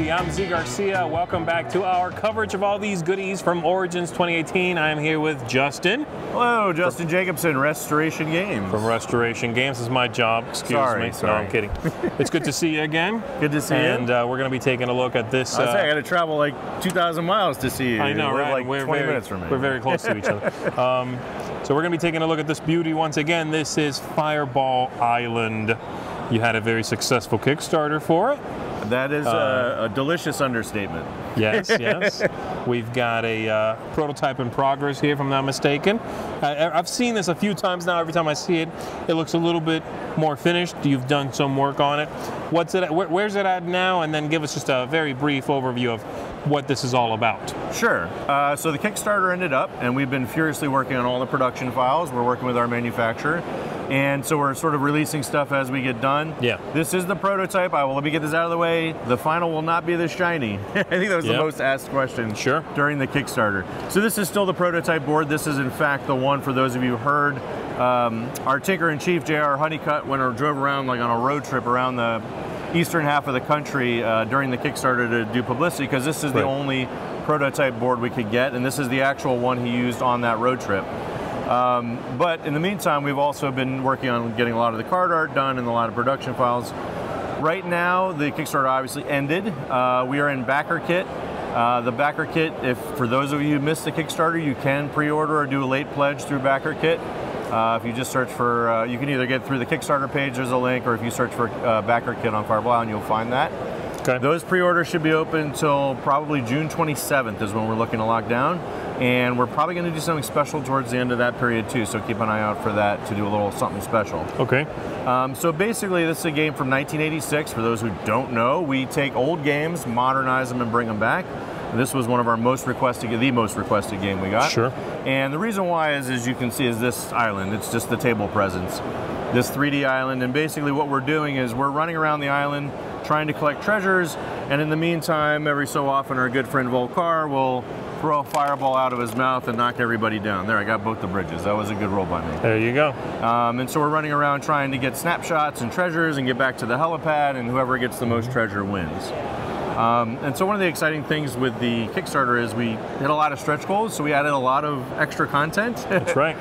Community. I'm Z Garcia. Welcome back to our coverage of all these goodies from Origins 2018. I'm here with Justin. Hello, Justin Jacobson, Restoration Games. From Restoration Games. This is my job. Excuse me. Sorry. No, I'm kidding. It's good to see you again. Good to see you. And we're going to be taking a look at this. I got to travel like 2,000 miles to see you. I know, right? Like we're 20 minutes from me. We're very close to each other. So we're going to be taking a look at this beauty once again. This is Fireball Island. You had a very successful Kickstarter for it. That is a delicious understatement. Yes, yes. We've got a prototype in progress here, if I'm not mistaken. I've seen this a few times now. Every time I see it, it looks a little bit more finished. You've done some work on it. What's it? Where's it at now? And then give us just a very brief overview of what this is all about. Sure. So the Kickstarter ended up, and we've been furiously working on all the production files. We're working with our manufacturer. And so we're sort of releasing stuff as we get done. Yeah. This is the prototype. Let me get this out of the way. The final will not be this shiny. I think that was the most asked question during the Kickstarter. So this is still the prototype board. This is in fact the one, for those of you who heard, our Tinker-in-Chief, J.R. Honeycutt, drove around like on a road trip around the eastern half of the country during the Kickstarter to do publicity, because this is the only prototype board we could get, and this is the actual one he used on that road trip. But in the meantime, we've also been working on getting a lot of the card art done and a lot of production files. Right now, the Kickstarter obviously ended. We are in backer kit. The backer kit, for those of you who missed the Kickstarter, you can pre-order or do a late pledge through backer kit. If you just search for, you can either get through the Kickstarter page, there's a link, or if you search for backer kit on Fireball Island, you'll find that. Okay. Those pre-orders should be open until probably June 27th is when we're looking to lock down. And we're probably going to do something special towards the end of that period too, so keep an eye out for that to do a little something special. Okay. So basically, this is a game from 1986. For those who don't know, we take old games, modernize them, and bring them back. And this was one of our most requested, the most requested game we got. Sure. And the reason why is, as you can see, is this island. It's just the table presence. This 3D island, and basically what we're doing is we're running around the island trying to collect treasures, and in the meantime, every so often, our good friend Volcar will throw a fireball out of his mouth and knock everybody down. There, I got both the bridges. That was a good roll by me. There you go. And so we're running around trying to get snapshots and treasures and get back to the helipad, and whoever gets the most treasure wins. And so one of the exciting things with the Kickstarter is we hit a lot of stretch goals, so we added a lot of extra content. That's right.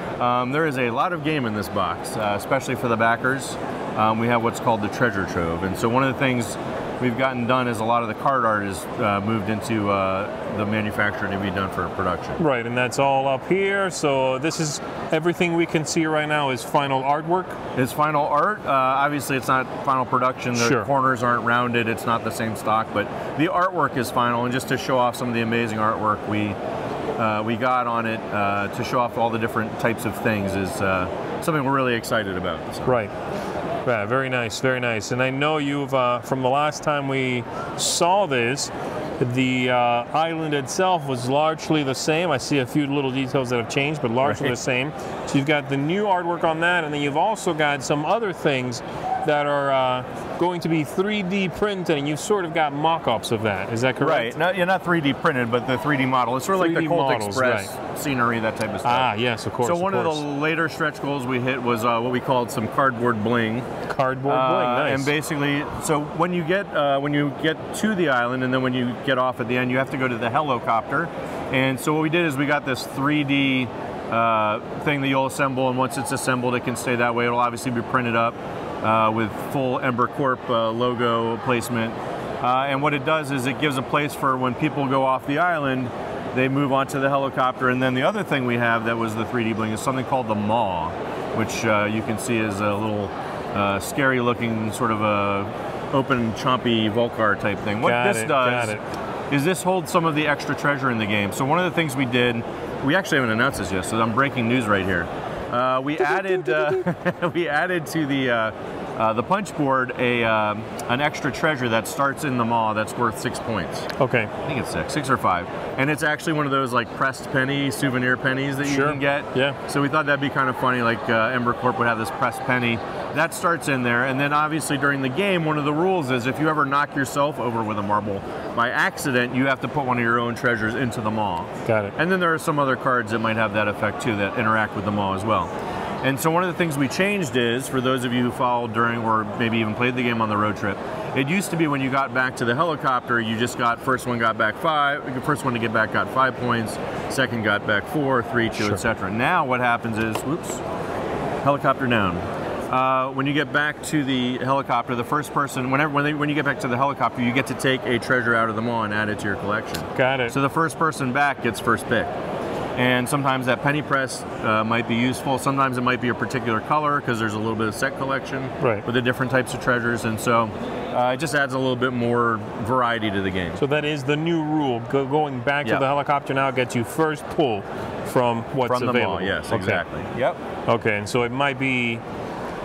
There is a lot of game in this box, especially for the backers. We have what's called the treasure trove. And so one of the things we've gotten done is a lot of the card art is moved into the manufacturer to be done for production. Right, and that's all up here. So this is everything we can see right now is final artwork? It's final art. Obviously, it's not final production. The corners aren't rounded. It's not the same stock, but the artwork is final. And just to show off some of the amazing artwork we got on it, to show off all the different types of things, is something we're really excited about. So. Right. Yeah, very nice, very nice. And I know you've, from the last time we saw this, the island itself was largely the same. I see a few little details that have changed, but largely the same. So you've got the new artwork on that, and then you've also got some other things that are going to be 3D printed, and you've sort of got mock-ups of that. Is that correct? Right. Not 3D printed, but the 3D model. It's sort of like the Colt Express scenery, that type of stuff. Ah, yes, of course. So one of the later stretch goals we hit was what we called some cardboard bling. Cardboard bling, nice. And basically, so when you get to the island, and then when you get off at the end, you have to go to the helicopter. And so what we did is we got this 3D thing that you'll assemble, and once it's assembled, it can stay that way. It'll obviously be printed up with full Ember Corp logo placement. And what it does is it gives a place for when people go off the island, they move onto the helicopter. And then the other thing we have that was the 3D bling is something called the Maw, which you can see is a little scary looking sort of a open chompy Volcar type thing. What this does is this holds some of the extra treasure in the game. So one of the things we did, we actually haven't announced this yet, so I'm breaking news right here. We added to the punch board an extra treasure that starts in the maw that's worth 6 points. Okay. I think it's 6 or 5. And it's actually one of those like pressed penny, souvenir pennies that you can get. Yeah. So we thought that'd be kind of funny, like Ember Corp would have this pressed penny. That starts in there, and then obviously during the game, one of the rules is if you ever knock yourself over with a marble by accident, you have to put one of your own treasures into the maw. Got it. And then there are some other cards that might have that effect too that interact with the maw as well. And so one of the things we changed is, for those of you who followed during or maybe even played the game on the road trip, it used to be when you got back to the helicopter, you just got, first one got back 5, the first one to get back got 5 points, second got back 4, 3, 2, etc. Now what happens is, whoops, helicopter down. When you get back to the helicopter, the first person, when you get back to the helicopter, you get to take a treasure out of the maw and add it to your collection. Got it. So the first person back gets first pick. And sometimes that penny press might be useful. Sometimes it might be a particular color because there's a little bit of set collection with the different types of treasures. And so it just adds a little bit more variety to the game. So that is the new rule. Going back to the helicopter now gets you first pull from what's available. From the mall, yes, exactly. Yep. Okay, and so it might be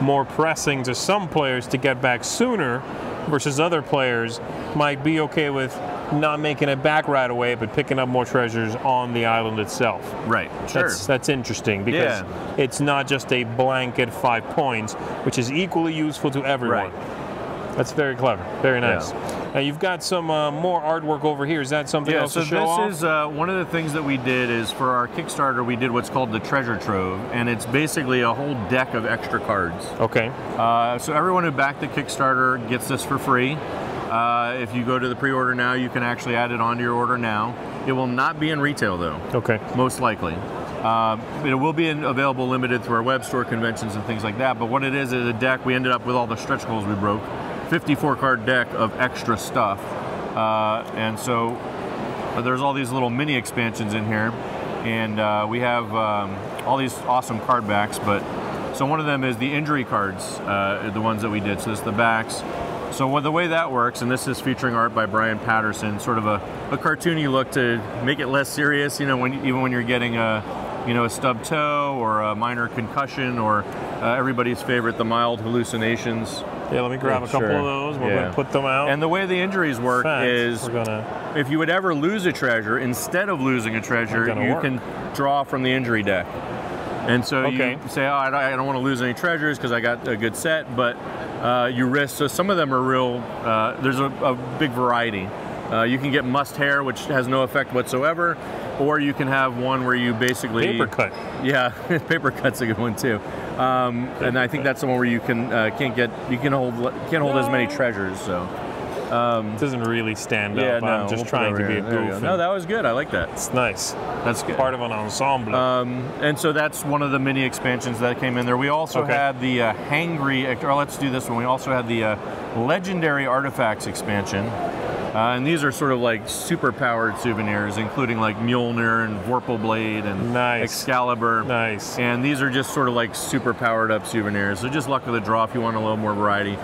more pressing to some players to get back sooner versus other players might be okay with not making it back right away, but picking up more treasures on the island itself. Right, sure. That's interesting because it's not just a blanket 5 points, which is equally useful to everyone. Right. That's very clever, very nice. Now you've got some more artwork over here. Is that something else to show off? So this is one of the things that we did is for our Kickstarter, we did what's called the Treasure Trove, and it's basically a whole deck of extra cards. Okay. So everyone who backed the Kickstarter gets this for free. If you go to the pre-order now, you can actually add it onto your order now. It will not be in retail though. Okay. Most likely. It will be available limited through our web store, conventions and things like that, but what it is a deck. We ended up with all the stretch goals we broke. 54 card deck of extra stuff. And so there's all these little mini expansions in here. And we have all these awesome card backs, but so one of them is the injury cards, the ones that we did. So it's the backs. So the way that works, and this is featuring art by Brian Patterson, sort of a cartoony look to make it less serious, you know, even when you're getting a stubbed toe or a minor concussion or everybody's favorite, the mild hallucinations. Yeah, let me grab a couple of those. We're going to put them out. And the way the injuries work is, if you would ever lose a treasure, instead of losing a treasure, you can draw from the injury deck. And so you say, oh, I don't want to lose any treasures because I got a good set, but you risk, so some of them are real, there's a big variety. You can get must hair, which has no effect whatsoever, or you can have one where you basically... Paper cut. Yeah, paper cut's a good one too. And I think that's the one where you can can't hold as many treasures. So it doesn't really stand up. I'm just trying to be a goof. No, that was good. I like that. It's nice. That's good. Part of an ensemble. And so that's one of the mini expansions that came in there. We also had the Hangry. Or let's do this one. We also had the Legendary Artifacts expansion. And these are sort of like super powered souvenirs, including like Mjolnir and Vorpal Blade and Excalibur. Nice. And these are just sort of like super powered up souvenirs. So just luck of the draw if you want a little more variety.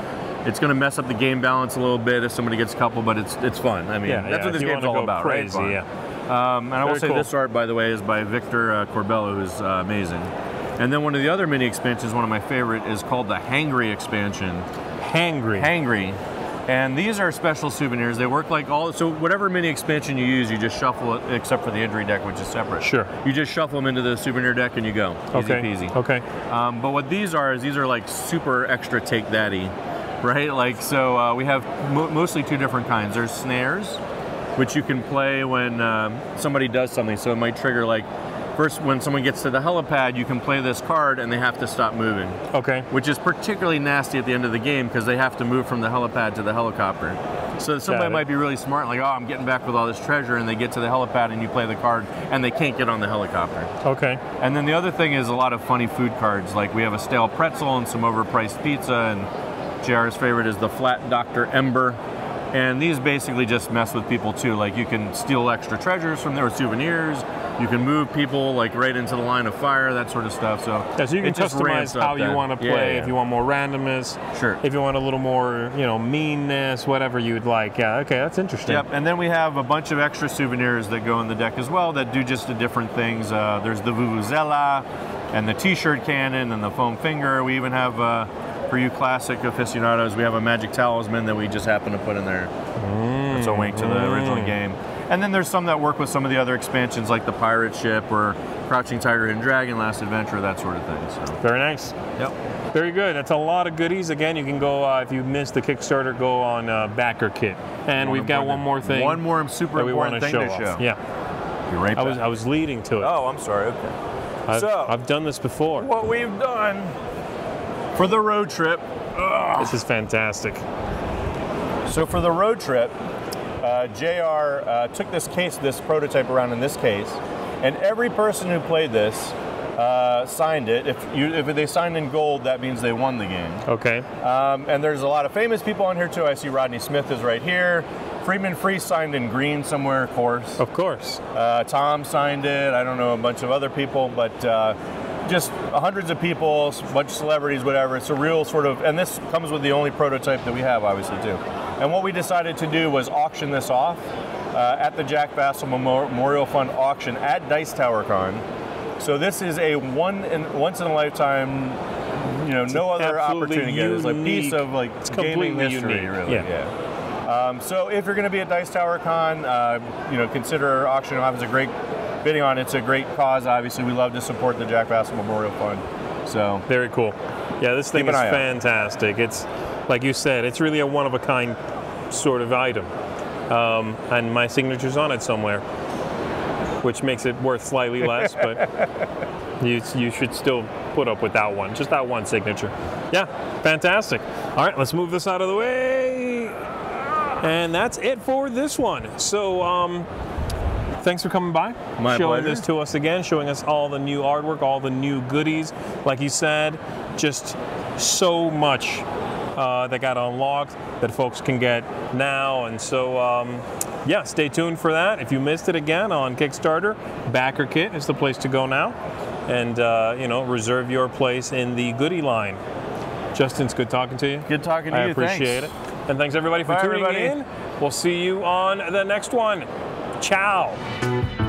It's going to mess up the game balance a little bit if somebody gets a couple, but it's fun. I mean, that's what this game's all about, crazy, right? And I will say this art, by the way, is by Victor Corbello, who's amazing. And then one of the other mini expansions, one of my favorite, is called the Hangry expansion. Hangry. And these are special souvenirs. They work like so whatever mini expansion you use, you just shuffle it, except for the injury deck, which is separate. Sure. You just shuffle them into the souvenir deck and you go. Easy peasy. Okay. But what these are like super extra take thatty, right? Like, so we have mostly two different kinds. There's snares, which you can play when somebody does something. So it might trigger like, first, when someone gets to the helipad, you can play this card and they have to stop moving. Okay. Which is particularly nasty at the end of the game because they have to move from the helipad to the helicopter. So somebody might be really smart, like, oh, I'm getting back with all this treasure, and they get to the helipad and you play the card and they can't get on the helicopter. Okay. And then the other thing is a lot of funny food cards. Like we have a stale pretzel and some overpriced pizza, and JR's favorite is the flat Dr. Ember. And these basically just mess with people too. Like you can steal extra treasures from there, souvenirs. You can move people like right into the line of fire, that sort of stuff. So you can customize how you want to play. If you want more randomness, if you want a little more, meanness, whatever you would like. Yeah, okay, that's interesting. Yep, and then we have a bunch of extra souvenirs that go in the deck as well that do just different things. There's the Vuvuzela and the T-shirt cannon and the foam finger. We even have, for you classic aficionados, we have a magic talisman that we just happen to put in there. That's a wink to the original game. And then there's some that work with some of the other expansions like the pirate ship or Crouching Tiger, Hidden Dragon, Last Adventure, that sort of thing. So. Very nice. Yep. Very good. That's a lot of goodies. Again, you can go, if you missed the Kickstarter, go on Backer Kit. And we've got one more thing. One more super important thing to show. Yeah. You're right back. I was leading to it. Oh, I'm sorry. Okay. I've done this before. What we've done for the road trip. This is fantastic. So for the road trip, JR took this prototype around in this case, and every person who played this signed it. If they signed in gold, that means they won the game. Okay. And there's a lot of famous people on here too. I see Rodney Smith is right here. Freeman Free signed in green somewhere, of course. Of course. Tom signed it. I don't know, a bunch of other people, but just hundreds of people, a bunch of celebrities, whatever. It's a real sort of, and this comes with the only prototype that we have, obviously, too. And what we decided to do was auction this off at the Jack Vasel Memorial Fund auction at Dice Tower Con. So this is a once in a lifetime, no other opportunity to get. It's a piece of gaming history, unique. really. Yeah. So if you're going to be at Dice Tower Con, consider auctioning off. It's a great bidding on. It's a great cause. Obviously, we love to support the Jack Vasel Memorial Fund. So very cool. Yeah, this thing is fantastic. It's like you said, it's really a one-of-a-kind sort of item, and my signature's on it somewhere, which makes it worth slightly less, but you should still put up with that one, just that one signature. Yeah, fantastic. All right, let's move this out of the way, and that's it for this one. So thanks for coming by, showing this to us again, showing us all the new artwork, all the new goodies. Like you said, just so much that got unlocked that folks can get now. And so, yeah, stay tuned for that. If you missed it again on Kickstarter, Backer Kit is the place to go now. And, reserve your place in the goodie line. Justin, it's good talking to you. Good talking to you. I appreciate it. And thanks, everybody, for tuning in. We'll see you on the next one. Ciao.